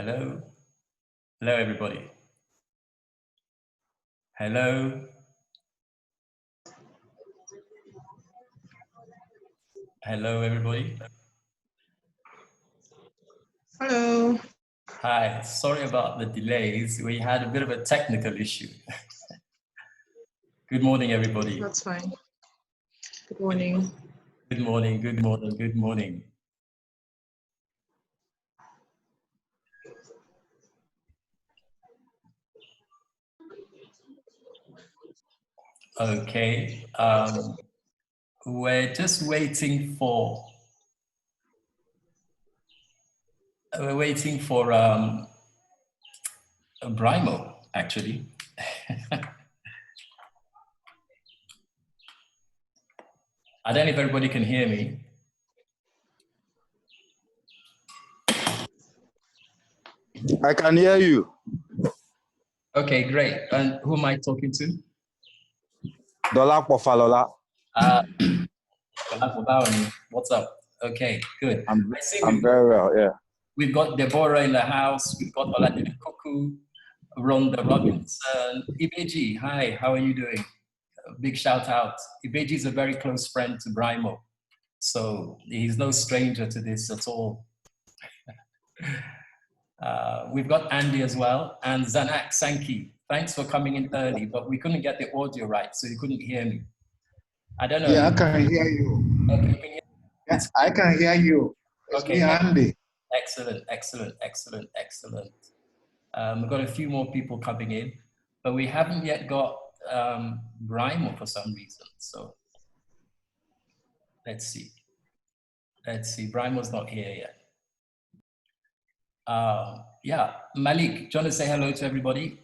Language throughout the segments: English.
Hello? Hello, everybody. Hello? Hello, everybody. Hello. Hi, sorry about the delays. We had a bit of a technical issue. Good morning, everybody. That's fine. Good morning. Good morning, good morning, good morning. Okay, we're just waiting for, Brymo, actually. I don't know if everybody can hear me. I can hear you. Okay, great. And who am I talking to? Dolapo Falola. What's up? Okay, good. I'm very well, yeah. We've got Deborah in the house. We've got Ọláwálé Koku, Rhonda Robinson, Ibeji. Hi, how are you doing? Big shout out. Ibeji is a very close friend to Brymo, so he's no stranger to this at all. We've got Andy as well, and Zanak Sankey. Thanks for coming in early, but we couldn't get the audio right, so you couldn't hear me. I don't know. Yeah, I can hear you. Okay, you can hear me? Yes, I can hear you. It's Okay, me, Andy. excellent, excellent, excellent, excellent. We've got a few more people coming in, but we haven't yet got Brymo for some reason. So let's see. Let's see. Brymo's not here yet. Yeah, Malik, do you want to say hello to everybody?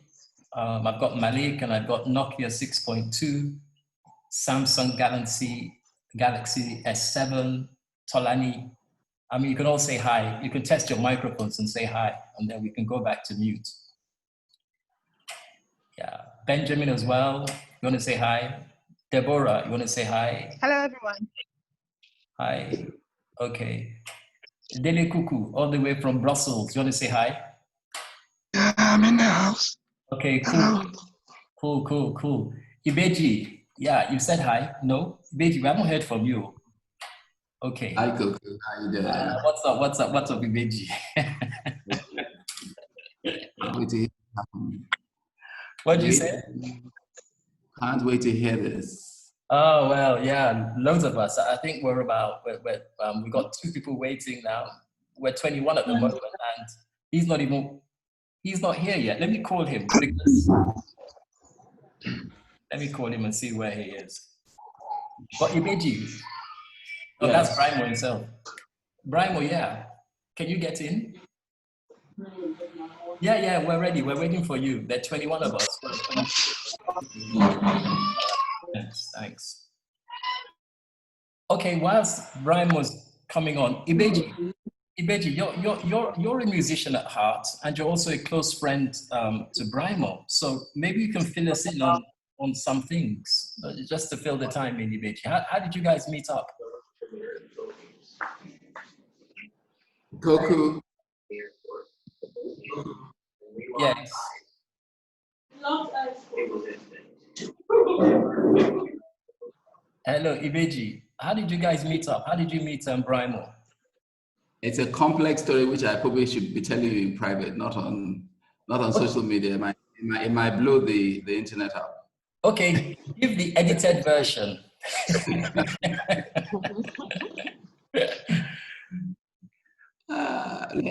I've got Malik and I've got Nokia 6.2, Samsung Galaxy S7, Tolani. I mean, you can all say hi. You can test your microphones and say hi, and then we can go back to mute. Yeah, Benjamin as well. You want to say hi? Deborah, you want to say hi? Hello, everyone. Hi. Okay. Dele Kuku, all the way from Brussels. You want to say hi? Yeah, I'm in the house. Okay, cool. Cool. Ibeji, yeah, you said hi. No? Ibeji, we haven't heard from you. Okay. Hi, Coco. How you doing? What's up, Ibeji? Can't wait to hear What did you say? Can't wait to hear this. Oh, well, yeah, loads of us. I think we've got 2 people waiting now. We're 21 at the moment, and he's not here yet. Let me call him, because let me call him and see where he is. But Ibeji, oh, Yes. that's Brymo himself. Brymo, yeah. Can you get in? Yeah, we're ready. We're waiting for you. There are 21 of us. Thanks. Okay, whilst Brymo was coming on, Ibeji, you're a musician at heart, and you're also a close friend to Brymo. So maybe you can fill us in on some things, just to fill the time in, Ibeji. How did you guys meet up? Coco. Yes. Hello, Ibeji. How did you guys meet up? How did you meet Brymo? It's a complex story which I probably should be telling you in private, not on social media. It might blow the internet up. Okay, give the edited version.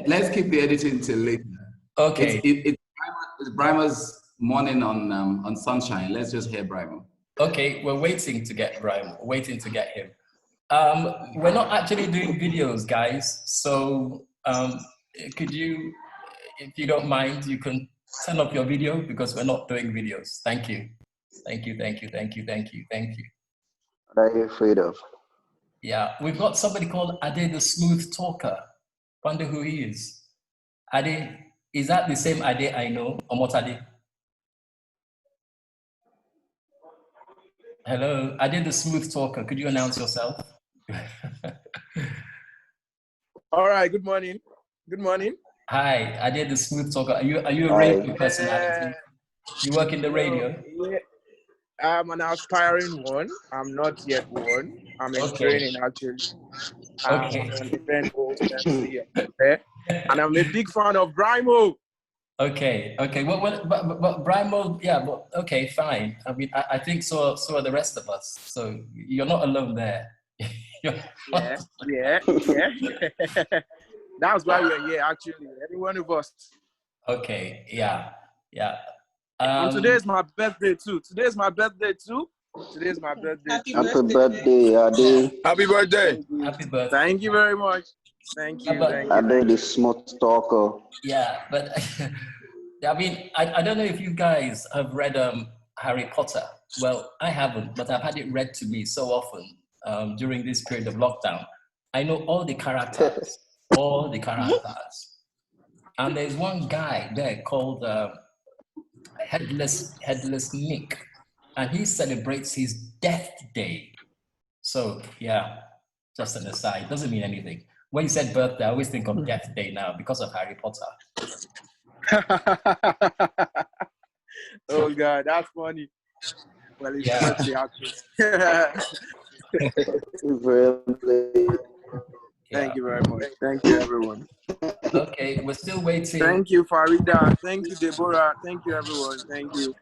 Let's keep the editing till later. Okay. It's Brymo's morning on Sunshine. Let's just hear Brymo. Okay, we're waiting to get Brymo. Waiting to get him. We're not actually doing videos, guys. So could you, if you don't mind, you can turn off your video, because we're not doing videos. Thank you. Thank you. What are you afraid of? Yeah, we've got somebody called Ade the Smooth Talker. Wonder who he is. Ade, is that the same Ade I know? Omotade? Hello, Ade the Smooth Talker. Could you announce yourself? All right, good morning. Good morning. Hi, I did the smooth talker. Are you a Hi. radio personality? You work in the radio? Yeah, I'm an aspiring one. I'm not yet one. I'm in Okay. training actually. I'm Okay. an event host MC, and I'm a big fan of Brymo. Okay. Okay. But Brymo, yeah, but okay, fine. I mean, I think so are the rest of us. So you're not alone there. You're Yeah, not- yeah, yeah. That's why we're here actually. Every one of us. Okay. Yeah. Yeah. And today's my birthday too. Today's my birthday too. Today's my birthday. Happy Happy birthday, Ade. Happy birthday. Thank you. Happy birthday. Thank you very much. Thank you. Yeah, but- Thank you. Ade, the smooth talker. Yeah, but I mean, I don't know if you guys have read Harry Potter. Well, I haven't, but I've had it read to me so often during this period of lockdown. I know all the characters, all the characters. And there's one guy there called Headless Nick, and he celebrates his death day. So yeah, just an aside, doesn't mean anything. When you said birthday, I always think of death day now because of Harry Potter. Oh God, that's funny. Well, it's Yeah. birthday actually. Really. Thank you very much. Thank you, everyone. Okay, we're still waiting. Thank you, Farida. Thank you, Deborah. Thank you, everyone. Thank you.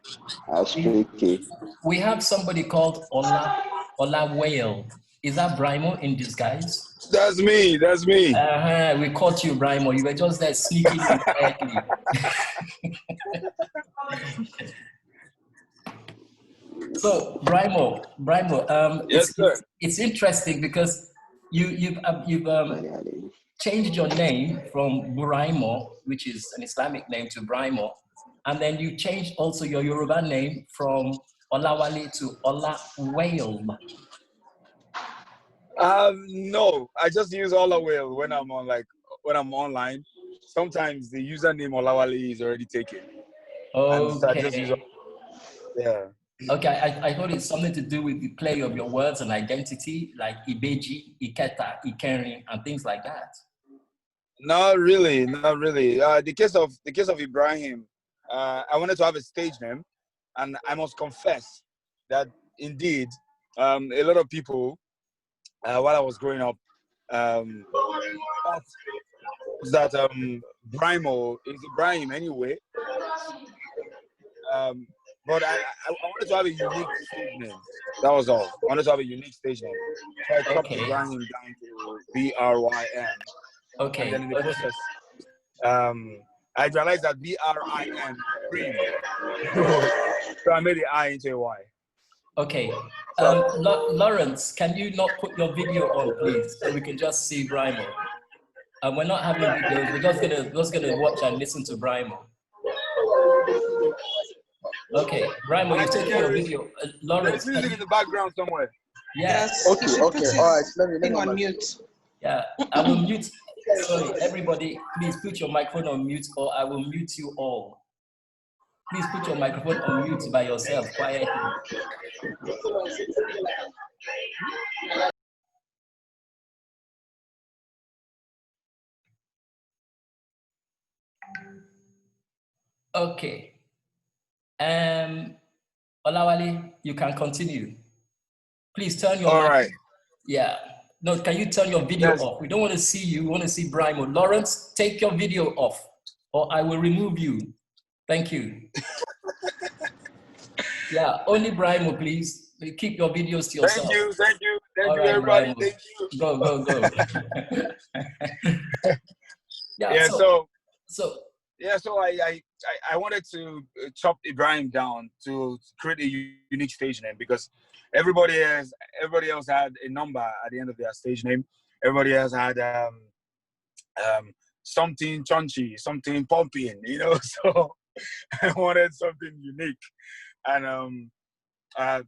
That's tricky. We have somebody called Ọláwálé. Is that Brymo in disguise? That's me. That's me. We caught you, Brymo. You were just there sneaking in quietly. So, Brymo, Yes, sir. it's interesting because you've changed your name from Brymo, which is an Islamic name, to Brymo, and then you changed also your Yoruba name from Ọláwálé to Ọláwálé. No, I just use Ọláwálé when I'm online. Sometimes the username Ọláwálé is already taken. And so I just use, yeah. Okay, I thought it's something to do with the play of your words and identity, like Ibeji, Iketa, Ikerin, and things like that. Not really, not really. The case of Ibrahim, I wanted to have a stage name, and I must confess that indeed, a lot of people, while I was growing up, that Brymo is Ibrahim anyway. But I wanted to have a unique stage name. That was all. I wanted to have a unique stage name. So I chopped Ibrahim down to BRYM. Okay. And then in the process, I realized that BRIM, Brim. So I made the I into a Y. Okay. Lawrence, can you not put your video on, please, so we can just see Brymo? We're not having videos. We're just gonna watch and listen to Brymo. Okay, Brymo, you've taken your video. Lawrence, there's music in the background somewhere. Yeah. Yes. Okay, you should okay, put his all right. Let me thing on mute. Yeah, I will mute. Sorry, everybody, please put your microphone on mute, or I will mute you all. Please put your microphone on mute by yourself, quietly. Okay. Ọláwálé, you can continue. Please turn your mic. Right. Yeah. No, can you turn your video Yes. off? We don't want to see you. We want to see Brymo. Lawrence, take your video off, or I will remove you. Thank you. Yeah, only Brymo, please. Keep your videos to yourself. Thank you, All right, everybody. Brymo. Thank you. Go. Yeah. So I wanted to chop Ibrahim down to create a unique stage name, because everybody else had a number at the end of their stage name. Everybody else had something chunchy, something pumping, So I wanted something unique, and I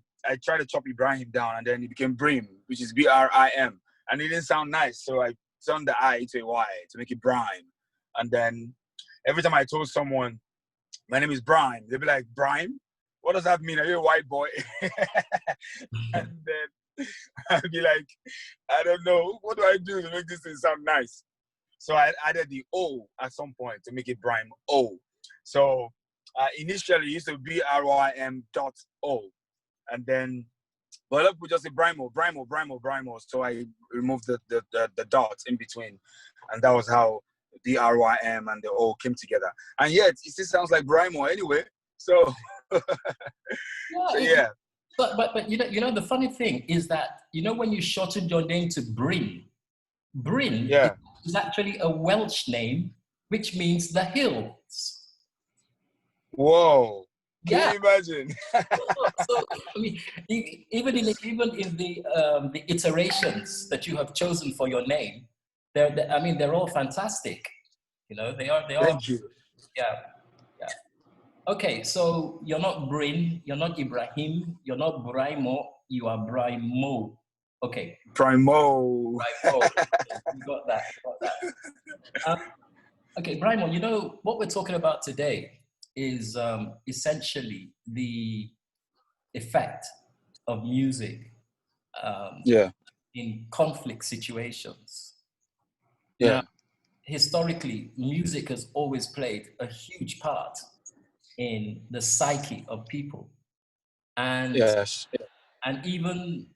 tried to chop Ibrahim down, and then it became Brim, which is BRIM, and it didn't sound nice, so I turned the I to a Y to make it Brime. And then every time I told someone my name is Brime, they'd be like, Brime? What does that mean? Are you a white boy? And then I'd be like, I don't know. What do I do to make this thing sound nice? So I added the O at some point to make it Brymo. So initially it used to be Brim.O, and then but look, we just say Brymo. So I removed the dots in between, and that was how the RYM and the O came together. And yet it still sounds like Brymo anyway. So yeah. But you know the funny thing is that when you shorten your name to Bryn Yeah. is actually a Welsh name, which means the hills. Whoa. Can Yeah. you imagine? So I mean, even in the iterations that you have chosen for your name, they're all fantastic. They are. Thank you. Yeah. Okay, so you're not Bryn, you're not Ibrahim, you're not Brymo, you are Brymo. Okay. Brymo. You got that. Okay, Brymo, what we're talking about today is essentially the effect of music in conflict situations. Yeah. Now, historically, music has always played a huge part in the psyche of people. And Yes. and even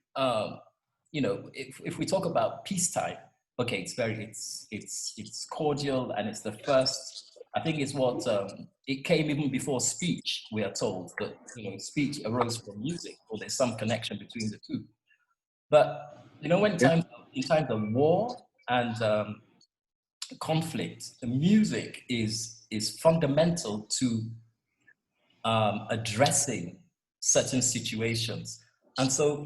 if we talk about peacetime, okay, it's cordial, and it's the first. I think it's what it came even before speech. We are told that speech arose from music, or there's some connection between the two. But in times of war and conflict, the music is fundamental to addressing certain situations. And so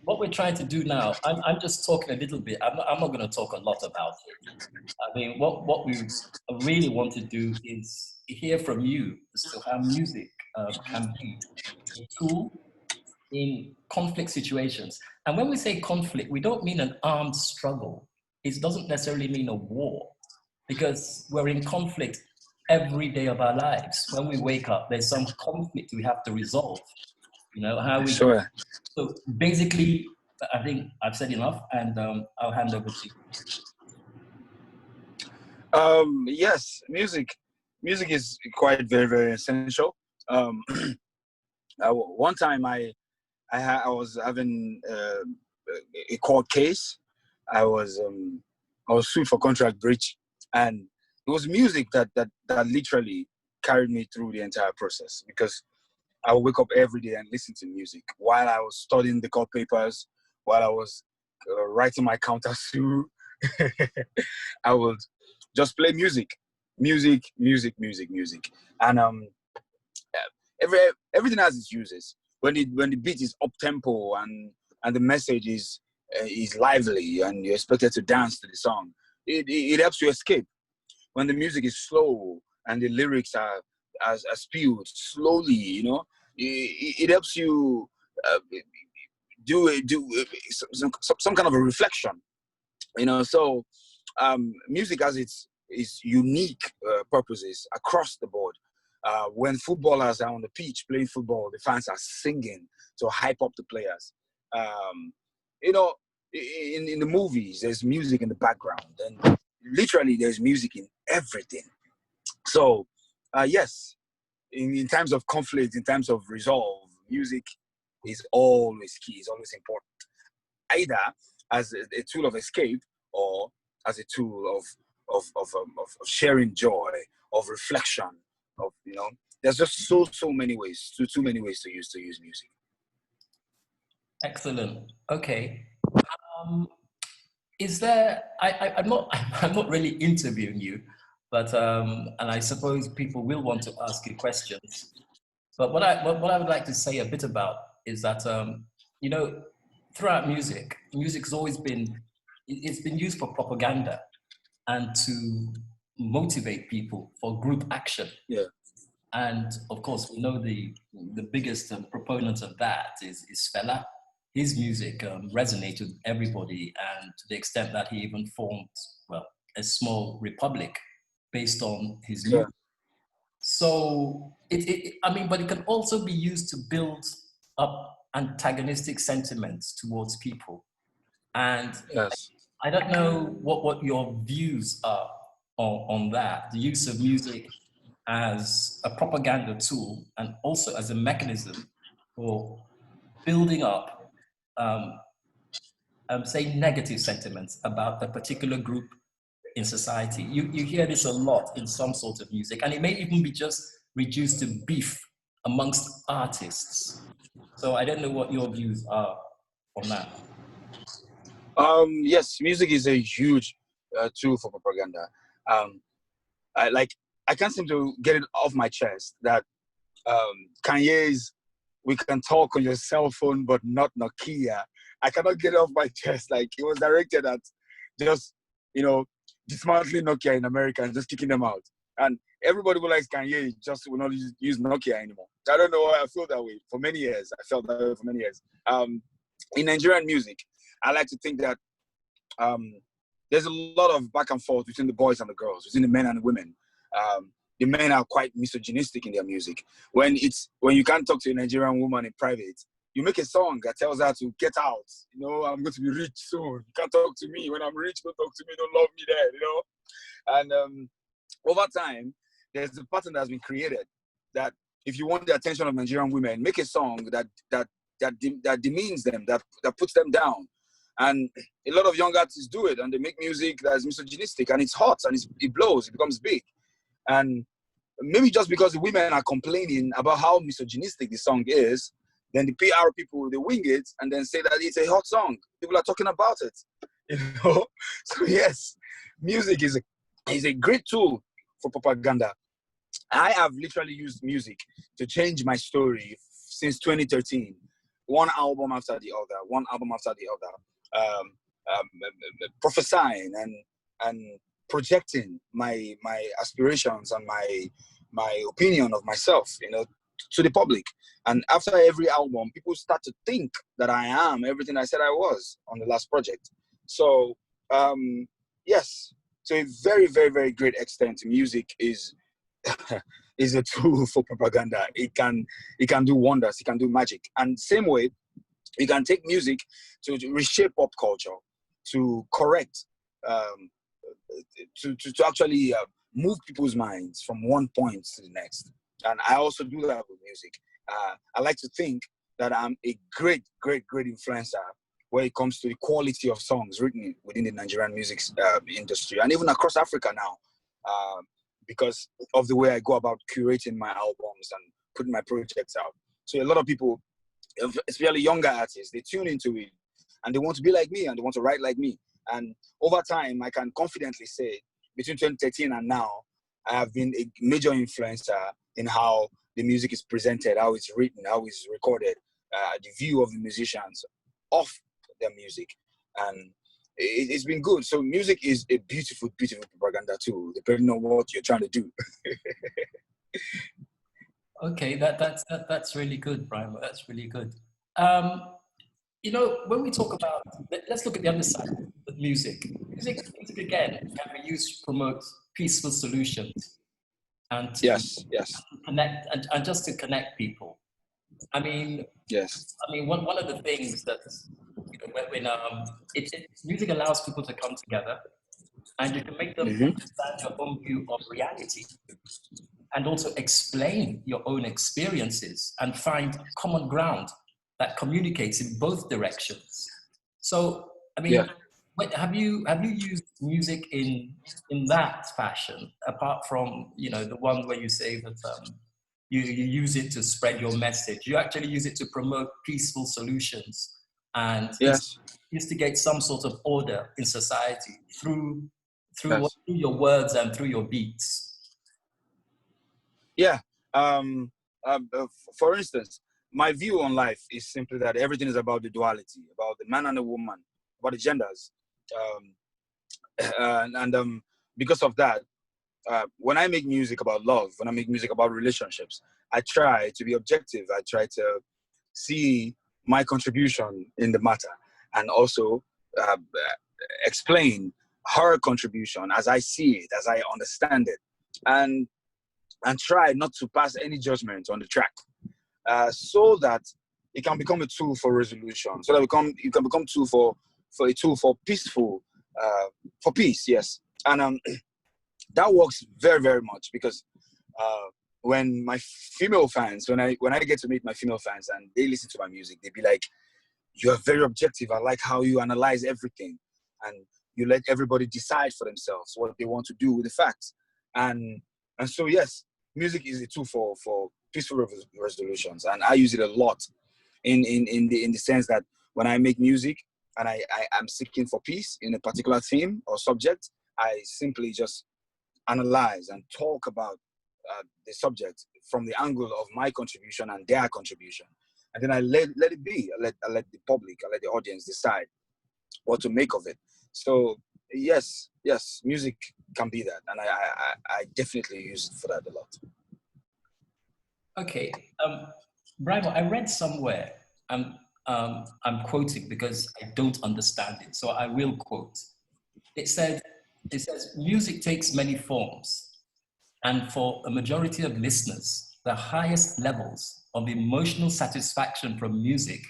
what we're trying to do now, I'm just talking a little bit. I'm not going to talk a lot about it. I mean, what we really want to do is hear from you as to how music can be a tool in conflict situations. And when we say conflict, we don't mean an armed struggle. It doesn't necessarily mean a war, because we're in conflict every day of our lives. When we wake up, there's some conflict we have to resolve. Sure. So basically, I think I've said enough, and I'll hand over to you. Yes, music is quite very, very essential. One time I was having a court case. I was sued for contract breach, and it was music that literally carried me through the entire process, because I would wake up every day and listen to music while I was studying the court papers, while I was writing my countersuit. I would just play music, and everything has its uses. When the beat is up tempo and the message is lively and you're expected to dance to the song, it helps you escape. When the music is slow and the lyrics are spewed slowly, it helps you do some kind of a reflection, So music has its unique purposes across the board. When footballers are on the pitch playing football, the fans are singing to hype up the players. In the movies, there's music in the background, and literally there's music in everything. So, yes, in times of conflict, in times of resolve, music is always key, is always important, either as a tool of escape or as a tool of sharing joy, of reflection, there's just so many ways, too many ways to use music. Excellent. Okay. Is there? I'm not really interviewing you, but and I suppose people will want to ask you questions. But what I would like to say a bit about is that throughout music's always been used for propaganda and to motivate people for group action. Yeah. And of course, we know the biggest proponent of that is Fela. His music resonated with everybody, and to the extent that he even formed, a small republic based on his music. So but it can also be used to build up antagonistic sentiments towards people. And yes, I don't know what your views are on that, the use of music as a propaganda tool and also as a mechanism for building up, say, negative sentiments about a particular group in society. You hear this a lot in some sort of music, and it may even be just reduced to beef amongst artists. So I don't know what your views are on that. Yes, music is a huge tool for propaganda. I can't seem to get it off my chest that Kanye's "We Can Talk on Your Cell Phone, but Not Nokia." I cannot get it off my chest. Like, it was directed at just, dismantling Nokia in America and just kicking them out. And everybody who likes Kanye just will not use Nokia anymore. I don't know why I feel that way. For many years, I felt that way for many years. In Nigerian music, I like to think that there's a lot of back and forth between the boys and the girls, between the men and the women. The men are quite misogynistic in their music. When you can't talk to a Nigerian woman in private, you make a song that tells her to get out. I'm going to be rich soon. You can't talk to me. When I'm rich, don't talk to me. Don't love me there, And over time, there's a pattern that has been created that if you want the attention of Nigerian women, make a song that demeans them, that puts them down. And a lot of young artists do it, and they make music that is misogynistic, and it's hot, and it blows, it becomes big. And maybe just because the women are complaining about how misogynistic the song is, then the PR people, they wing it and then say that it's a hot song. People are talking about it, So yes, music is a great tool for propaganda. I have literally used music to change my story since 2013. One album after the other, prophesying and projecting my aspirations and my opinion of myself, to the public. And after every album, people start to think that I am everything I said I was on the last project. So yes, to a very, very, very great extent, music is is a tool for propaganda. It can do wonders. It can do magic. And same way, you can take music to reshape pop culture, to correct, to actually move people's minds from one point to the next. And I also do that with music. I like to think that I'm a great, great, great influencer when it comes to the quality of songs written within the Nigerian music industry and even across Africa now, because of the way I go about curating my albums and putting my projects out. So a lot of people, especially younger artists, they tune into it and they want to be like me and they want to write like me. And over time, I can confidently say between 2013 and now, I have been a major influencer in how the music is presented, how it's written, how it's recorded, the view of the musicians of their music. And it's been good. So music is a beautiful, beautiful propaganda tool, depending on what you're trying to do. Okay, that's really good, Brymo. That's really good. When we talk about, let's look at the other side of music. Music again can be used to promote peaceful solutions and to Yes. connect and just to connect people. Yes. One of the things that when music allows people to come together and you can make them understand your own view of reality and also explain your own experiences and find common ground that communicates in both directions. So, have you used music in that fashion, apart from the one where you say that you use it to spread your message? You actually use it to promote peaceful solutions and instigate some sort of order in society through your words and through your beats. Yeah. For instance, my view on life is simply that everything is about the duality, about the man and the woman, about the genders. Because of that, when I make music about love, when I make music about relationships, I try to be objective. I try to see my contribution in the matter and also explain her contribution as I see it, as I understand it, and try not to pass any judgment on the track, so that it can become a tool for resolution, so that it can become a tool for peaceful for peace, yes. And that works very, very much because when my female fans, when I get to meet my female fans and they listen to my music, they be like, "You are very objective. I like how you analyze everything, and you let everybody decide for themselves what they want to do with the facts." And so yes, music is a tool for peaceful resolutions, and I use it a lot in the sense that when I make music and I am seeking for peace in a particular theme or subject, I simply just analyze and talk about the subject from the angle of my contribution and their contribution, and then I let it be. I let the public, I let the audience decide what to make of it. So yes, music can be that, and I definitely use it for that a lot. Okay, Brymo, I read somewhere, I'm quoting because I don't understand it, so I will quote. It says, music takes many forms, and for a majority of listeners, the highest levels of emotional satisfaction from music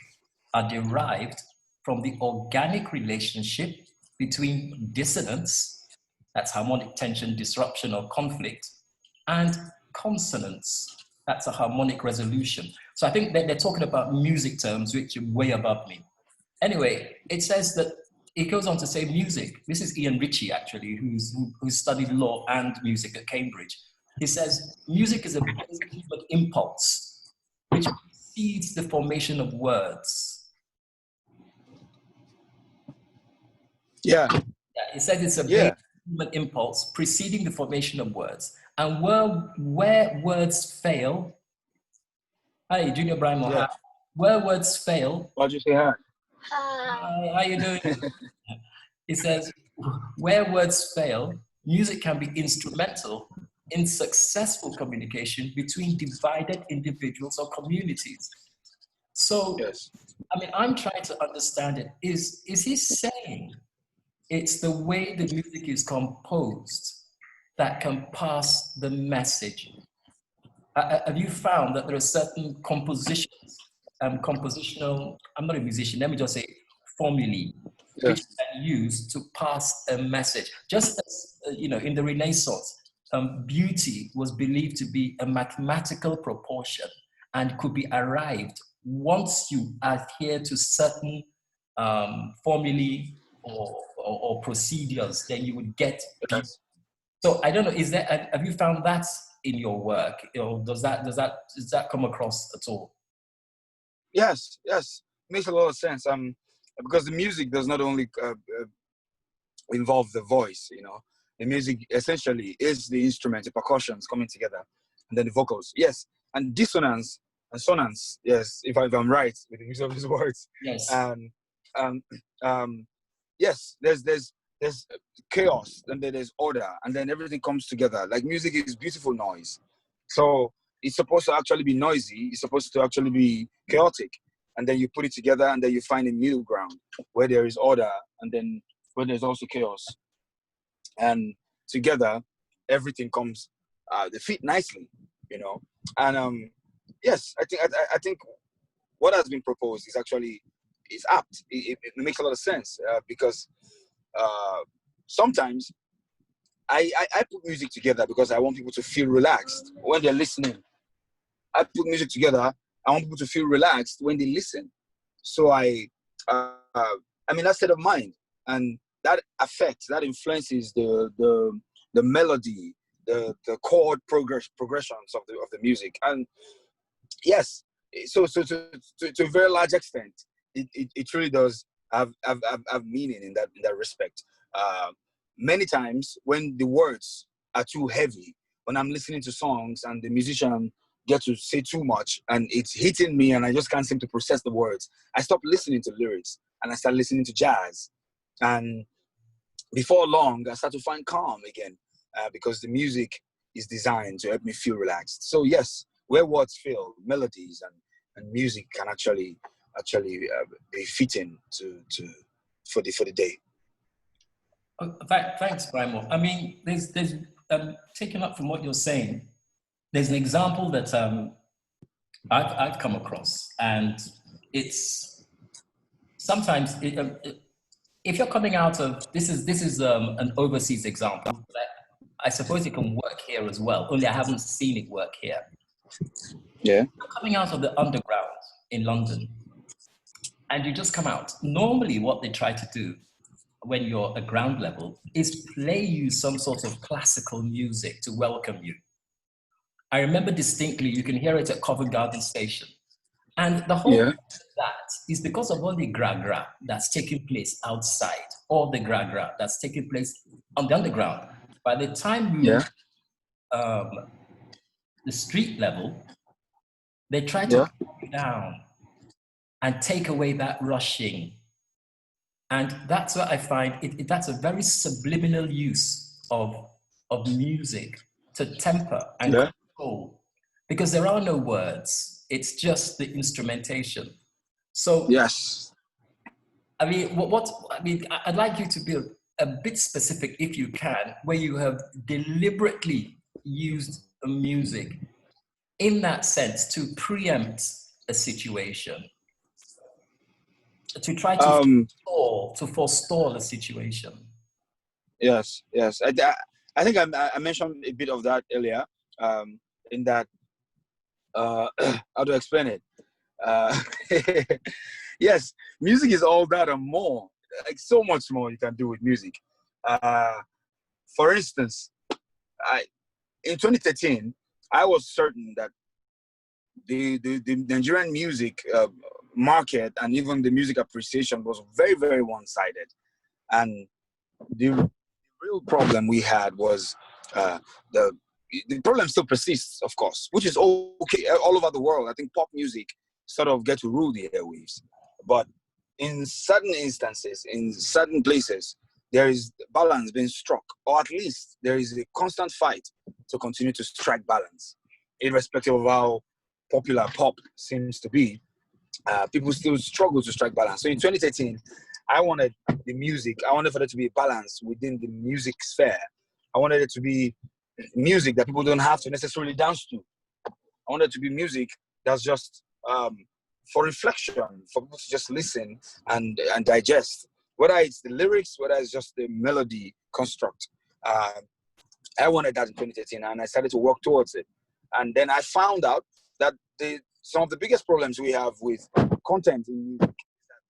are derived from the organic relationship between dissonance, that's harmonic tension, disruption, or conflict, and consonance, that's a harmonic resolution. So I think that they're talking about music terms, which are way above me. Anyway, it says that, it goes on to say music. This is Ian Ritchie, actually, who studied law and music at Cambridge. He says, music is a basic human impulse, which precedes the formation of words. Yeah. He said it's a Yeah. basic human impulse preceding the formation of words. And where words fail, hi, Junior Brymo, Yeah. where words fail. Why'd you say hi? Hi, how you doing? He says, where words fail, music can be instrumental in successful communication between divided individuals or communities. So, Yes. I mean, I'm trying to understand it. Is he saying it's the way the music is composed that can pass the message? Have you found that there are certain compositions, compositional, I'm not a musician, let me just say formulae, which are used to pass a message? Just as, in the Renaissance, beauty was believed to be a mathematical proportion and could be arrived once you adhere to certain formulae or procedures, then you would get beauty. So I don't know, have you found that in your work? Does that come across at all? Yes. Makes a lot of sense. Because the music does not only involve the voice, the music essentially is the instrument, the percussions coming together, and then the vocals. Yes, and dissonance and sonance. Yes, if I'm right with the use of these words. Yes. Yes, there's chaos, and then there's order, and then everything comes together. Like music is beautiful noise, so it's supposed to actually be noisy. It's supposed to actually be chaotic, and then you put it together, and then you find a middle ground where there is order, and then where there's also chaos, and together everything comes they fit nicely, And yes, I think what has been proposed is apt. It makes a lot of sense because sometimes I put music together because I want people to feel relaxed when they're listening. I put music together. I want people to feel relaxed when they listen. So that state of mind, and that affects, that influences the melody, the chord progressions of the music. And yes, so to a very large extent, it really does have meaning in that respect. Many times when the words are too heavy, when I'm listening to songs and the musician gets to say too much and it's hitting me and I just can't seem to process the words, I stop listening to lyrics and I start listening to jazz. And before long, I start to find calm again because the music is designed to help me feel relaxed. So yes, where words fail, melodies and music can actually be fitting for the day. Thanks, Brymo. I mean, there's taking up from what you're saying, there's an example that I've come across, and it's sometimes if you're coming out of, this is an overseas example, but I suppose it can work here as well, only I haven't seen it work here. Yeah. You're coming out of the underground in London, and you just come out. Normally what they try to do when you're at ground level is play you some sort of classical music to welcome you. I remember distinctly, you can hear it at Covent Garden Station. And the whole of that is because of all the gra-gra that's taking place outside, all the gra-gra that's taking place on the underground. By the time you the street level, they try to calm you down and take away that rushing. And that's what I find, that's a very subliminal use of music to temper and control, because there are no words, it's just the instrumentation. So, Yes. I mean, I'd like you to be a bit specific, if you can, where you have deliberately used music in that sense to preempt a situation, to try to forestall a situation. Yes, yes. I think I mentioned a bit of that earlier. In that, how to explain it? Yes, music is all that and more. Like so much more you can do with music. For instance, in 2013, I was certain that the Nigerian music market and even the music appreciation was very, very one-sided. And the real problem we had was the problem still persists, of course, which is okay all over the world. I think pop music sort of get to rule the airwaves. But in certain instances, in certain places, there is balance being struck, or at least there is a constant fight to continue to strike balance, irrespective of how popular pop seems to be. People still struggle to strike balance. So in 2013, I wanted for there to be a balance within the music sphere. I wanted it to be music that people don't have to necessarily dance to. I wanted it to be music that's just for reflection, for people to just listen and digest. Whether it's the lyrics, whether it's just the melody construct. I wanted that in 2013, and I started to work towards it. And then I found out that some of the biggest problems we have with content in music is that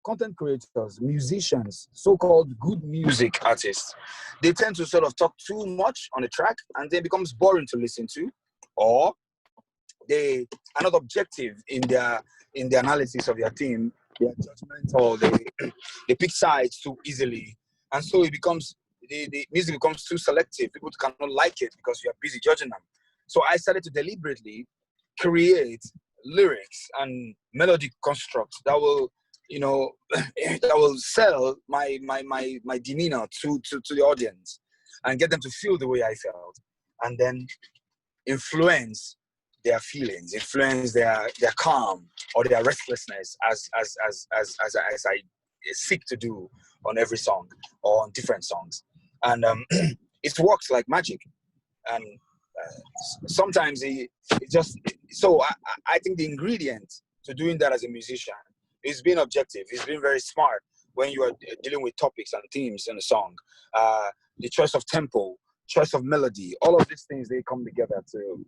content creators, musicians, so-called good music artists, they tend to sort of talk too much on a track, and then it becomes boring to listen to, or they are not objective in their analysis of their theme. They are judgmental. They pick sides too easily, and so it becomes the music becomes too selective. People cannot like it because you are busy judging them. So I started to deliberately create lyrics and melody constructs that will, that will sell my demeanor to the audience and get them to feel the way I felt, and then influence their feelings, influence their calm or their restlessness as I seek to do on every song or on different songs. And it works like magic. And sometimes I think the ingredient to doing that as a musician is being objective. It's being very smart when you are dealing with topics and themes in a song. The choice of tempo, choice of melody, all of these things, they come together to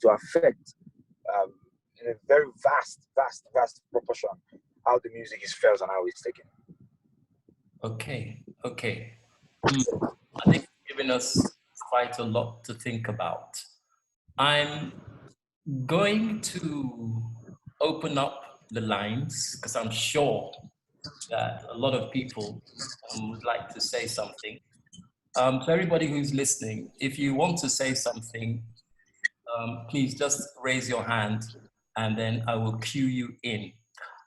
affect in a very vast proportion how the music is felt and how it's taken. Okay. I think you've given us quite a lot to think about. I'm going to open up the lines because I'm sure that a lot of people would like to say something. For everybody who's listening, if you want to say something, please just raise your hand and then I will cue you in.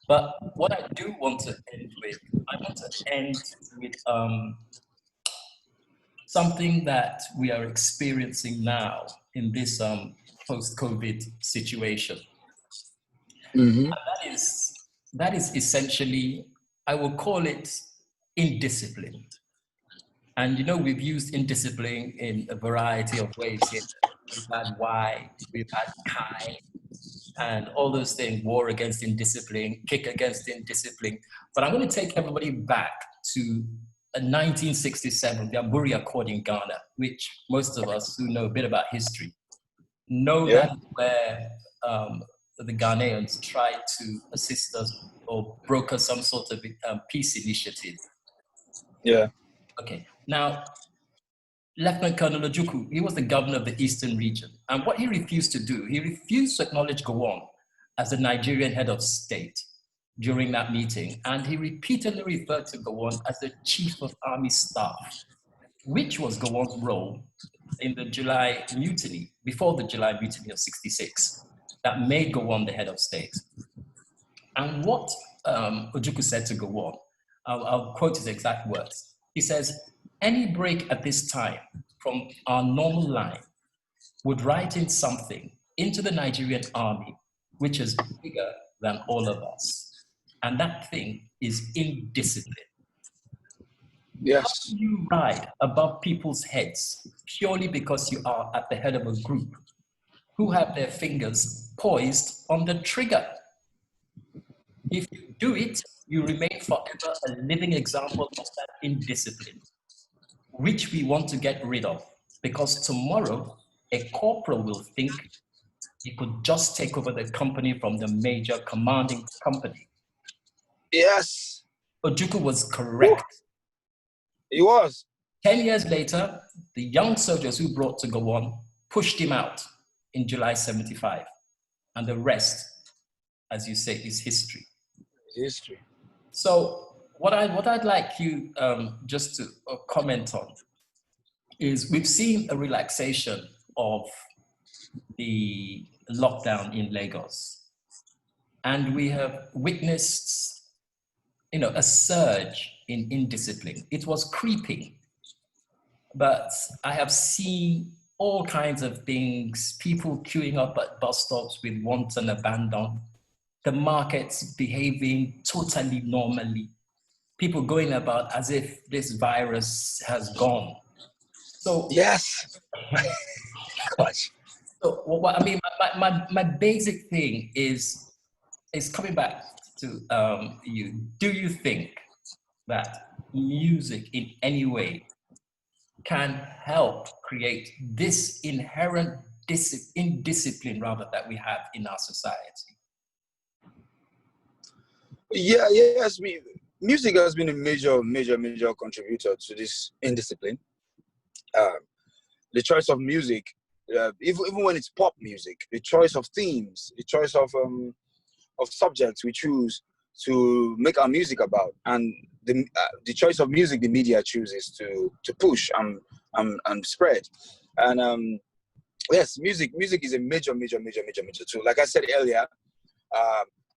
But what I do want to end with, something that we are experiencing now in this post-COVID situation. Mm-hmm. And that is essentially, I will call it indiscipline. And we've used indiscipline in a variety of ways here. We've had why, we've had Kai, and all those things, war against indiscipline, kick against indiscipline. But I'm going to take everybody back to 1967, the Aburi Accord in Ghana, which most of us who know a bit about history know that where the Ghanaians tried to assist us or broker some sort of peace initiative. Yeah. Okay. Now, Lieutenant Colonel Ojukwu, he was the governor of the Eastern region. And what he refused to do, he refused to acknowledge Gowon as the Nigerian head of state during that meeting. And he repeatedly referred to Gowon as the chief of army staff, which was Gowon's role in the July mutiny, before the July mutiny of '66, that made Gowon the head of state. And what Ojukwu said to Gowon, I'll quote his exact words. He says, "Any break at this time from our normal line would write in something into the Nigerian army, which is bigger than all of us. And that thing is indiscipline." Yes. How do you ride above people's heads purely because you are at the head of a group who have their fingers poised on the trigger? If you do it, you remain forever a living example of that indiscipline, which we want to get rid of, because tomorrow a corporal will think he could just take over the company from the major commanding company. Yes. Ojukwu was correct. He was. 10 years later, the young soldiers who brought to Gowon pushed him out in July '75. And the rest, as you say, is history. History. So what I'd like you just to comment on is we've seen a relaxation of the lockdown in Lagos. And we have witnessed, a surge in indiscipline. It was creeping, but I have seen all kinds of things, people queuing up at bus stops with wanton abandon, the markets behaving totally normally, people going about as if this virus has gone. So yes. Gosh. So what I mean, my basic thing is coming back to you. Do you think that music in any way can help create this inherent indiscipline rather that we have in our society? Yeah, yes. Music has been a major contributor to this indiscipline. The choice of music, even when it's pop music, the choice of themes, the choice of subjects we choose to make our music about, and the choice of music the media chooses to push and spread. And yes, music is a major tool. Like I said earlier,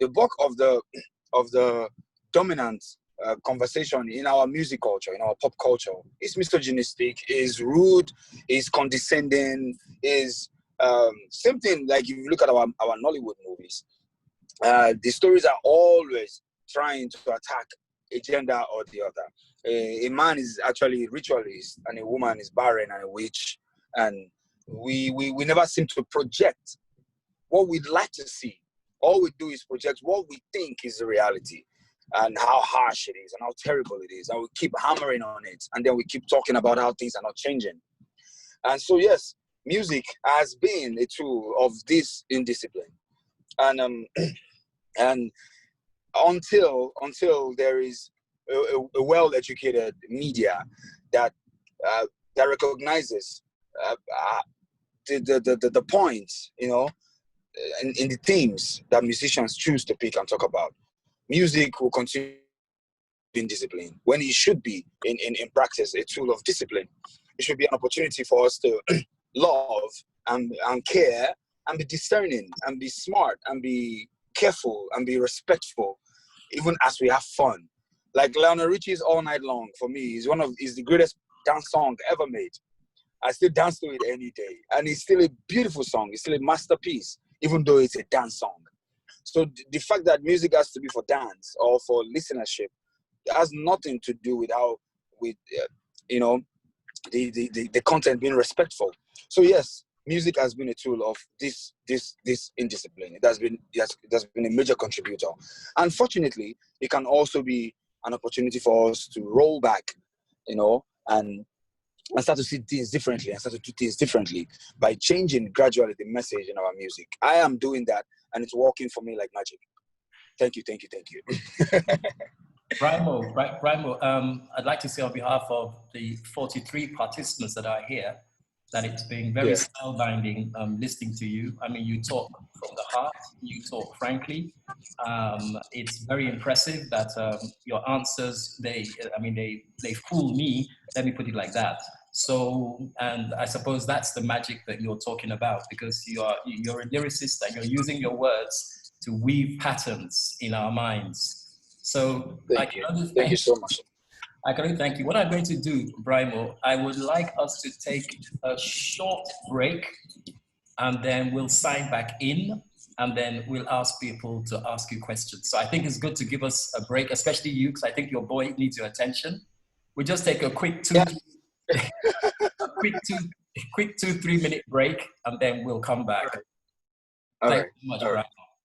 the bulk of the dominant conversation in our music culture, in our pop culture, is misogynistic, is rude, is condescending, is same thing. Like if you look at our Nollywood movies, the stories are always trying to attack a gender or the other. A man is actually a ritualist, and a woman is barren and a witch, and we never seem to project what we'd like to see. All we do is project what we think is the reality, and how harsh it is and how terrible it is, and we keep hammering on it, and then we keep talking about how things are not changing. And so yes, music has been a tool of this indiscipline, and until there is a well-educated media that recognizes the points, in the themes that musicians choose to pick and talk about, music will continue in discipline when it should be in practice a tool of discipline. It should be an opportunity for us to love and care and be discerning and be smart and be careful and be respectful, even as we have fun. Like Lionel Richie's All Night Long, for me, is the greatest dance song ever made. I still dance to it any day, and it's still a beautiful song. It's still a masterpiece, even though it's a dance song. So the fact that music has to be for dance or for listenership has nothing to do with the content being respectful. So yes, music has been a tool of this indiscipline. It has been a major contributor. Unfortunately, it can also be an opportunity for us to roll back, and start to see things differently and start to do things differently by changing gradually the message in our music. I am doing that, and it's working for me like magic. Thank you. Brymo, I'd like to say on behalf of the 43 participants that are here, that it's been very spellbinding listening to you. I mean, you talk from the heart, you talk frankly. It's very impressive that your answers, they fool me, let me put it like that. So, and I suppose that's the magic that you're talking about, because you're a lyricist and you're using your words to weave patterns in our minds. So Thank you so much. I can only thank you. What I'm going to do, Brymo, I would like us to take a short break, and then we'll sign back in, and then we'll ask people to ask you questions. So I think it's good to give us a break, especially you, because I think your boy needs your attention. We'll just take a quick 2-3 minute break, and then we'll come back. Thanks so much, Brymo.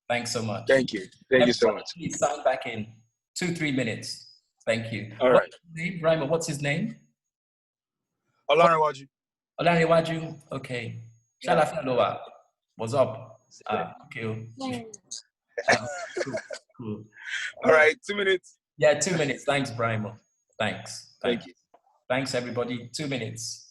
Thanks so much. Thank you. Thank you so much. Please sign back in 2-3 minutes. Thank you. All right. What's his name, Brymo? What's his name? Ọláwálé. Ọláwálé. Okay. Shalafaloa. What's up? Okay. Cool. All right. 2 minutes. Yeah, 2 minutes. Thanks, Brymo. Thanks. Thank you. Thanks, everybody. 2 minutes.